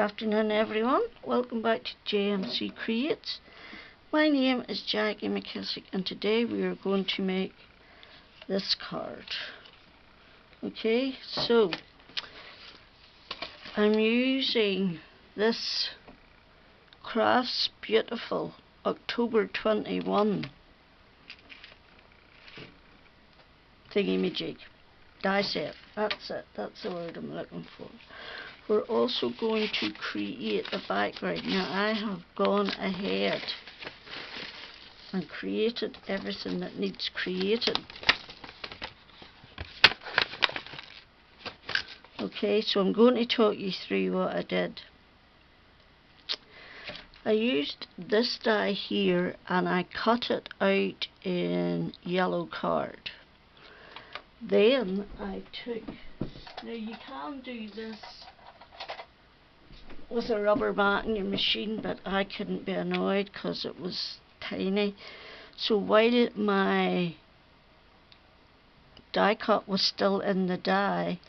afternoon everyone, welcome back to JMC Creates. My name is Jackie McKissick and today we are going to make this card. Okay, so I'm using this Crafts Beautiful October 21 thingy-majig die set. That's it, that's the word I'm looking for. We're also going to create a background. Now I have gone ahead and created everything that needs created. Okay, so I'm going to talk you through what I did. I used this die here and I cut it out in yellow card. Then I took, now you can do this with a rubber mat in your machine, but I couldn't be annoyed because it was tiny. So while my die cut was still in the die,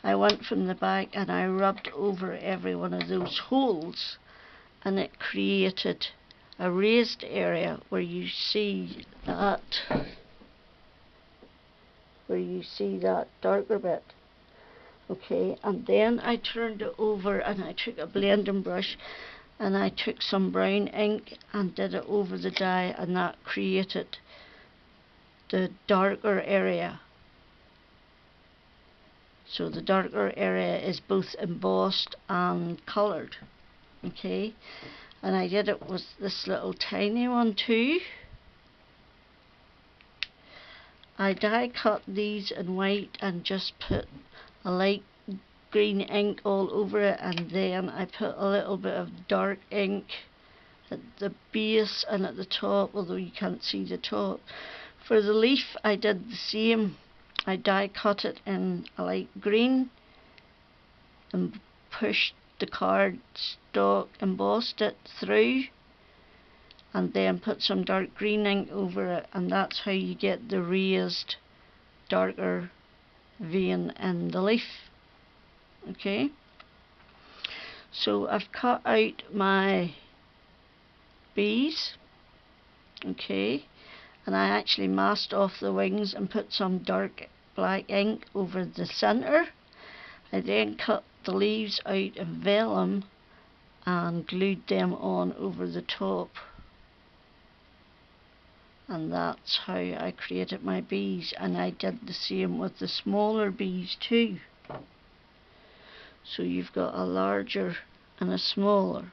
I went from the back and I rubbed over every one of those holes, and it created a raised area where you see that darker bit. Okay, and then I turned it over and I took a blending brush and I took some brown ink and did it over the die, and that created the darker area. So the darker area is both embossed and coloured. Okay, and I did it with this little tiny one too. I die cut these in white and just put a light green ink all over it, and then I put a little bit of dark ink at the base and at the top, although you can't see the top. For the leaf I did the same. I die cut it in a light green and pushed the cardstock, embossed it through, and then put some dark green ink over it, and that's how you get the raised darker vein in the leaf. Okay, so I've cut out my bees. Okay, and I actually masked off the wings and put some dark black ink over the center. I then cut the leaves out in vellum and glued them on over the top, and that's how I created my bees. And I did the same with the smaller bees too. So you've got a larger and a smaller.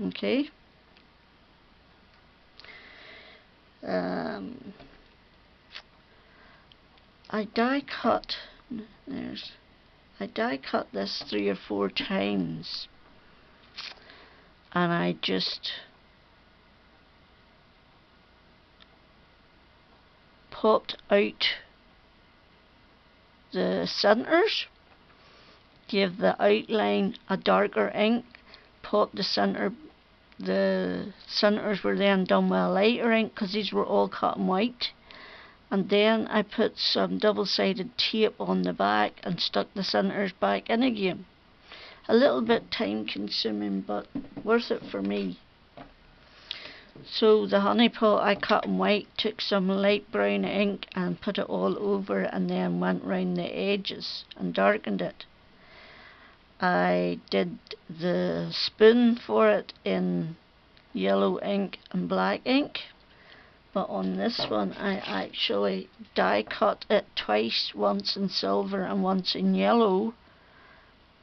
Okay. I die cut this 3 or 4 times, and I just popped out the centers, gave the outline a darker ink, popped the centers were then done with a lighter ink because these were all cut in white, and then I put some double-sided tape on the back and stuck the centers back in again. A little bit time consuming, but worth it for me. So the honey pot I cut in white, took some light brown ink and put it all over, and then went round the edges and darkened it. I did the spoon for it in yellow ink and black ink, but on this one I actually die cut it twice, once in silver and once in yellow,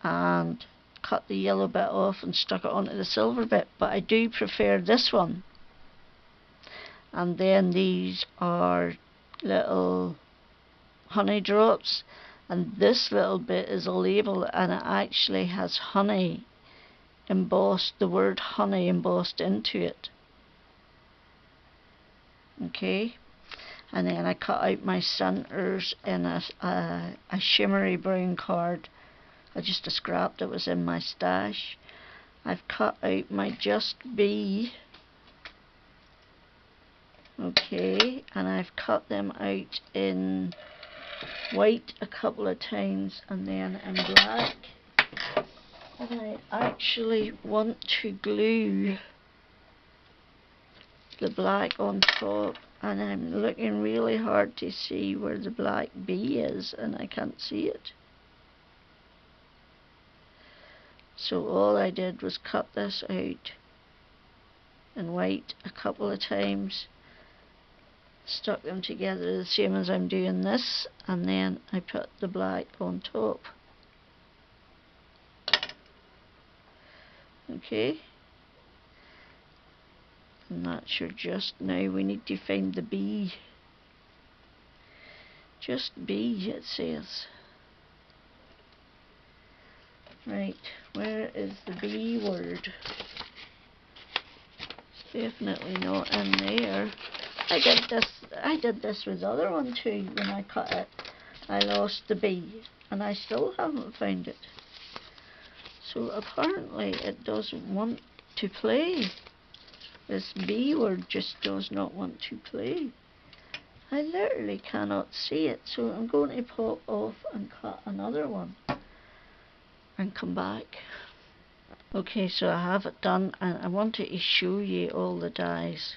and cut the yellow bit off and stuck it onto the silver bit, but I do prefer this one. And then these are little honey drops, and this little bit is a label, and it actually has honey embossed, the word honey embossed into it. Okay, and then I cut out my centers in a shimmery brown card. I just scrapped it, was in my stash. I've cut out my just bee. Okay, and I've cut them out in white a couple of times and then in black. And I actually want to glue the black on top, and I'm looking really hard to see where the black bee is, and I can't see it. So all I did was cut this out in white a couple of times, stuck them together the same as I'm doing this, and then I put the black on top. Okay, and that's your just. Now we need to find the bee. Just bee, it says. Right, where is the bee word? Definitely not in there. I did this with the other one too. When I cut it, I lost the bee, and I still haven't found it. So apparently it doesn't want to play. This bee word just does not want to play. I literally cannot see it, so I'm going to pop off and cut another one and come back. Okay, so I have it done, and I wanted to show you all the dies.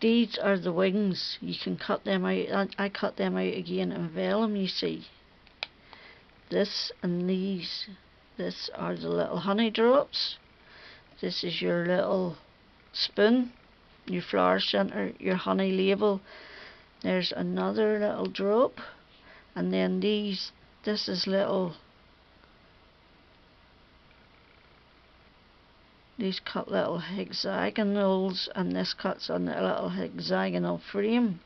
These are the wings. You can cut them out. I cut them out again in vellum, you see. This and these. This are the little honey drops. This is your little spoon, your flower centre, your honey label. There's another little drop, and then these. This is little. These cut little hexagonals, and this cuts on a little hexagonal frame.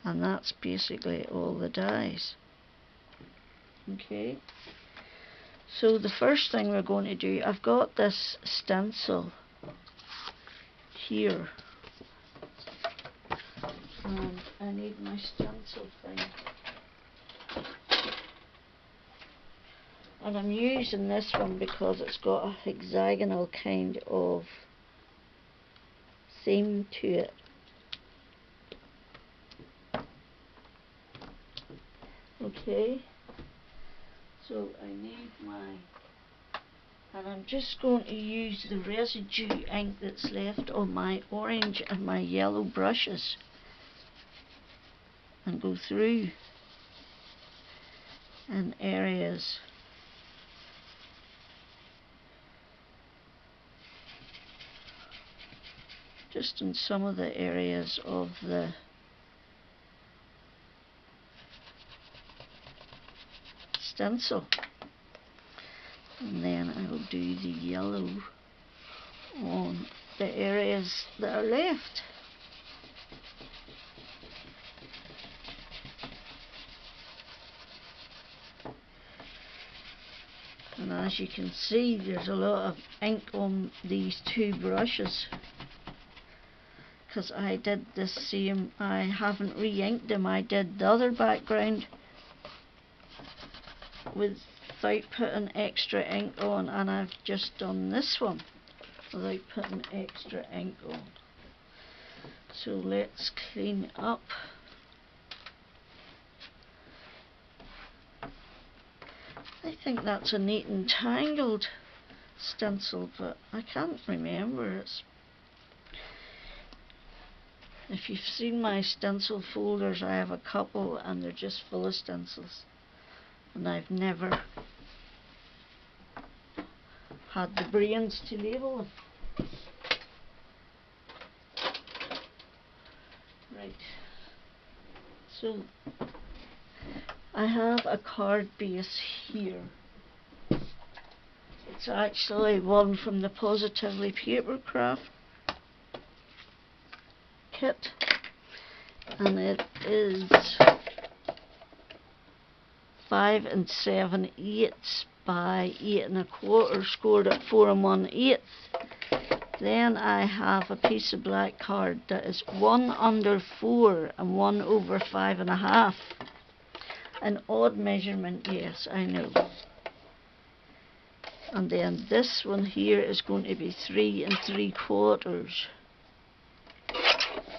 And that's basically all the dies. Okay, so the first thing we're going to do, I've got this stencil here, and I need my stencil thing. And I'm using this one because it's got a hexagonal kind of theme to it. Okay, so I need and I'm just going to use the residue ink that's left on my orange and my yellow brushes and go through in areas. Just in some of the areas of the stencil, and then I will do the yellow on the areas that are left. And as you can see, there's a lot of ink on these two brushes, because I did the same. I haven't re-inked them. I did the other background without putting extra ink on, and I've just done this one without putting extra ink on. So let's clean up. I think that's a neat and tangled stencil, but I can't remember. If you've seen my stencil folders, I have a couple, and they're just full of stencils, and I've never had the brains to label them. Right, so I have a card base here. It's actually one from the Positively Papercraft kit, and it is 5 7/8 by 8 1/4, scored at 4 1/8. Then I have a piece of black card that is 1 under 4 and 1 over 5 1/2. An odd measurement, yes, I know. And then this one here is going to be 3 3/4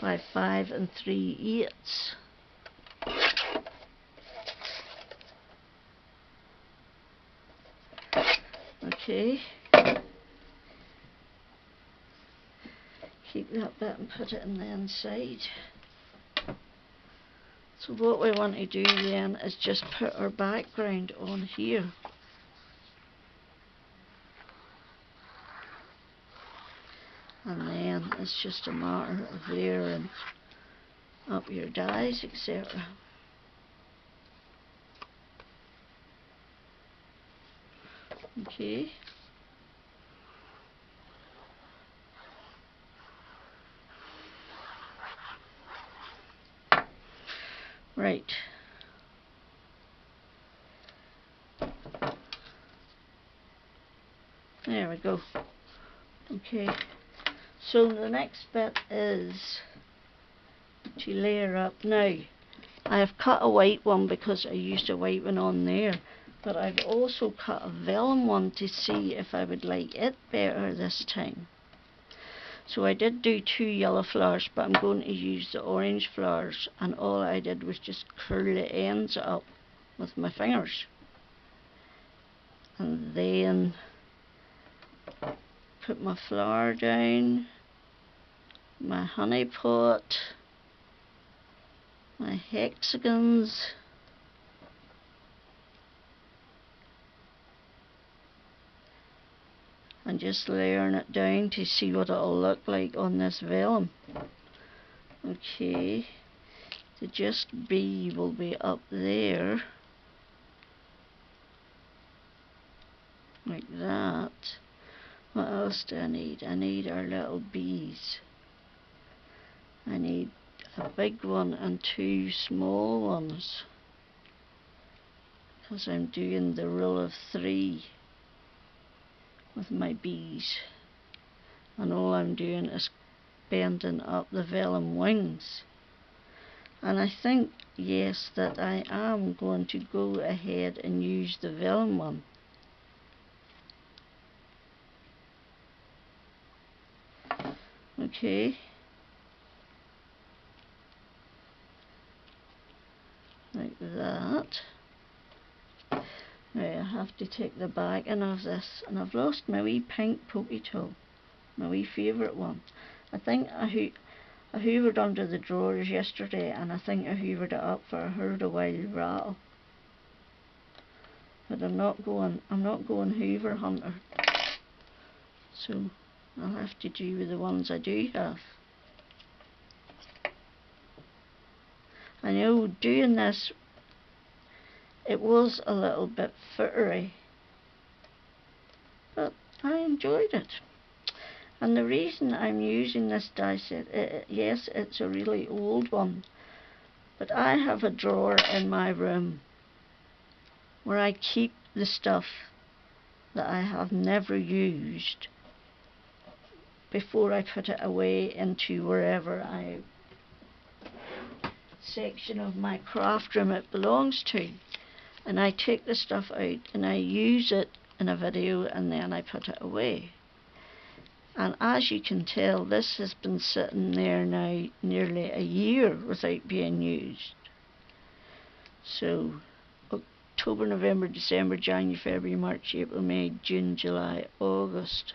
by 5 3/8. Okay. Keep that bit and put it in the inside. So what we want to do then is just put our background on here. And then it's just a matter of layering up your dyes, etc. Okay. Right. There we go. Okay. So the next bit is to layer up. Now, I have cut a white one because I used a white one on there, but I've also cut a vellum one to see if I would like it better this time. So I did do 2 yellow flowers, but I'm going to use the orange flowers, and all I did was just curl the ends up with my fingers. And then put my flower down, my honey pot, my hexagons, and just layering it down to see what it'll look like on this vellum. Okay, the just bee will be up there, like that. What else do I need? I need our little bees. I need a big one and 2 small ones, because I'm doing the rule of 3 with my bees, and all I'm doing is bending up the vellum wings. And I think, yes, that I am going to go ahead and use the vellum one. Okay, like that. Now I have to take the backing of this, and I've lost my wee pink pokey tool, my wee favourite one. I think I hoovered under the drawers yesterday, and I think I hoovered it up for I heard a wild rattle. But I'm not going hoover hunter, so I'll have to do with the ones I do have. I know doing this, it was a little bit footery, but I enjoyed it. And the reason I'm using this die set, yes, it's a really old one, but I have a drawer in my room where I keep the stuff that I have never used before I put it away into wherever section of my craft room it belongs to. And I take the stuff out and I use it in a video, and then I put it away. And as you can tell, this has been sitting there now nearly a year without being used. So October, November, December, January, February, March, April, May, June, July, August,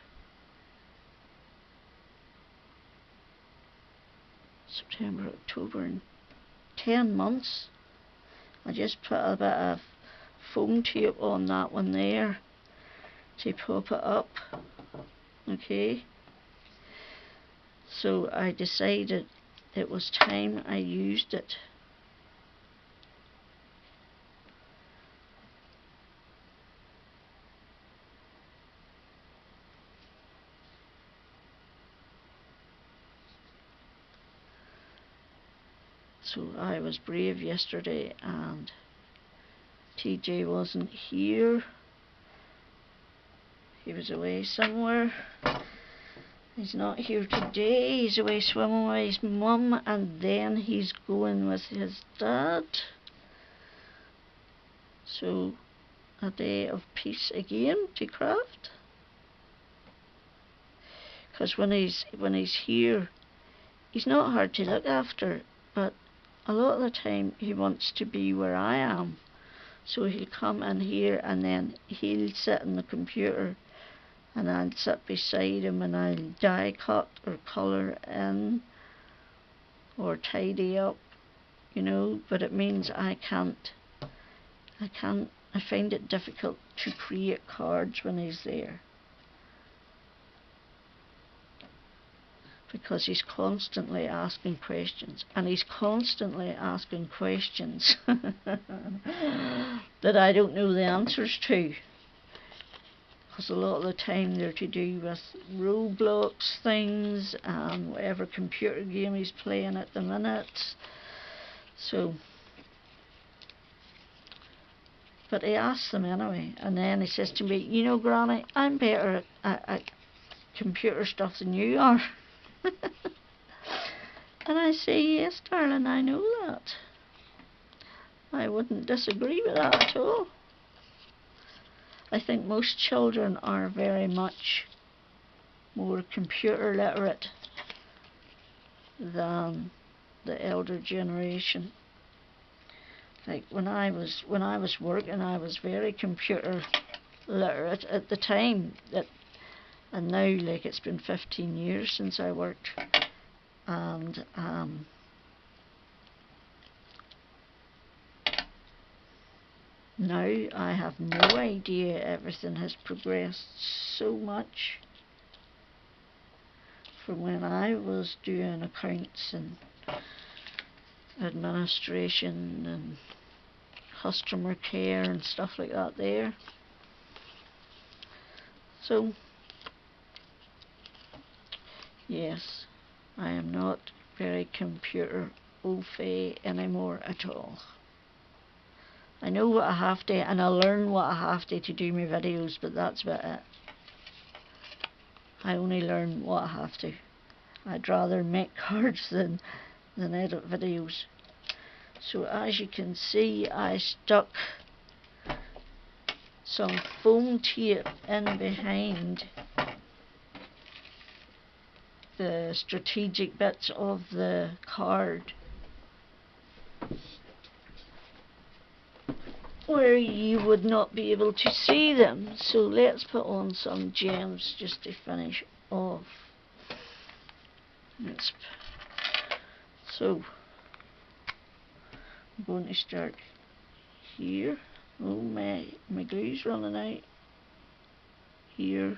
September, October, and 10 months. I just put a bit of foam tape on that one there to pop it up. Okay, so I decided it was time I used it. So I was brave yesterday, and TJ wasn't here. He was away somewhere. He's not here today. He's away swimming with his mum, and then he's going with his dad. So a day of peace again to craft. Because when he's here, he's not hard to look after, but a lot of the time he wants to be where I am. So he'll come in here, and then he'll sit on the computer and I'll sit beside him and I'll die cut or colour in or tidy up, you know, but it means I find it difficult to create cards when he's there, because he's constantly asking questions, and he's constantly asking questions that I don't know the answers to, because a lot of the time they're to do with Roblox things and whatever computer game he's playing at the minute. So, but he asks them anyway, and then he says to me, you know, Granny, I'm better at computer stuff than you are. And I say, yes, darling, I know that. I wouldn't disagree with that at all. I think most children are very much more computer literate than the elder generation. Like when I was working, I was very computer literate at the time, and now, like, it's been 15 years since I worked, and now I have no idea. Everything has progressed so much from when I was doing accounts and administration and customer care and stuff like that there. So yes, I am not very computer au fait anymore at all. I know what I have to, and I learn what I have to do my videos, but that's about it. I only learn what I have to. I'd rather make cards than edit videos. So as you can see, I stuck some foam tape in behind the strategic bits of the card, where you would not be able to see them. So let's put on some gems just to finish off. So I'm going to start here. Oh, my glue's running out. Here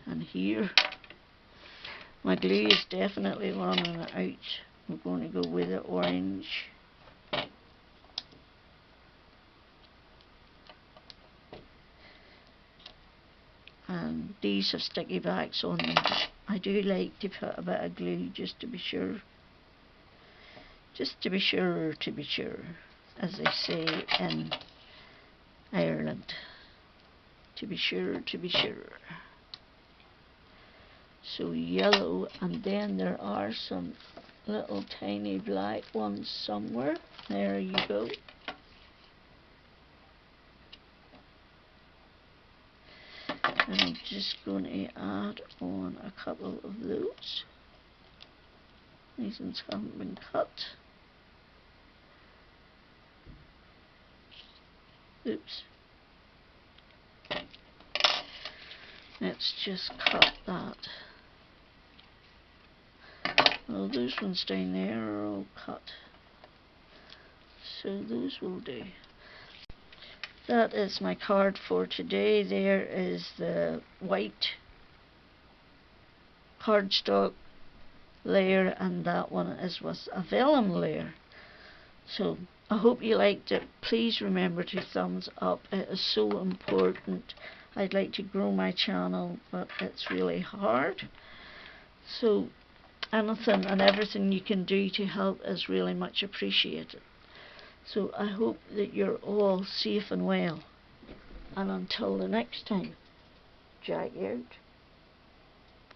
and here. My glue is definitely running out. We're going to go with the orange. And these have sticky backs on them. I do like to put a bit of glue just to be sure. Just to be sure, as they say in Ireland. To be sure. So yellow, and then there are some little tiny black ones somewhere. There you go. And I'm just going to add on a couple of those. These ones haven't been cut. Oops. Let's just cut that. Well, those ones down there are all cut, so those will do. That is my card for today. There is the white cardstock layer, and that one is with a vellum layer. So I hope you liked it. Please remember to thumbs up. It is so important. I'd like to grow my channel, but it's really hard. So anything and everything you can do to help is really much appreciated. So I hope that you're all safe and well. And until the next time, Jack out.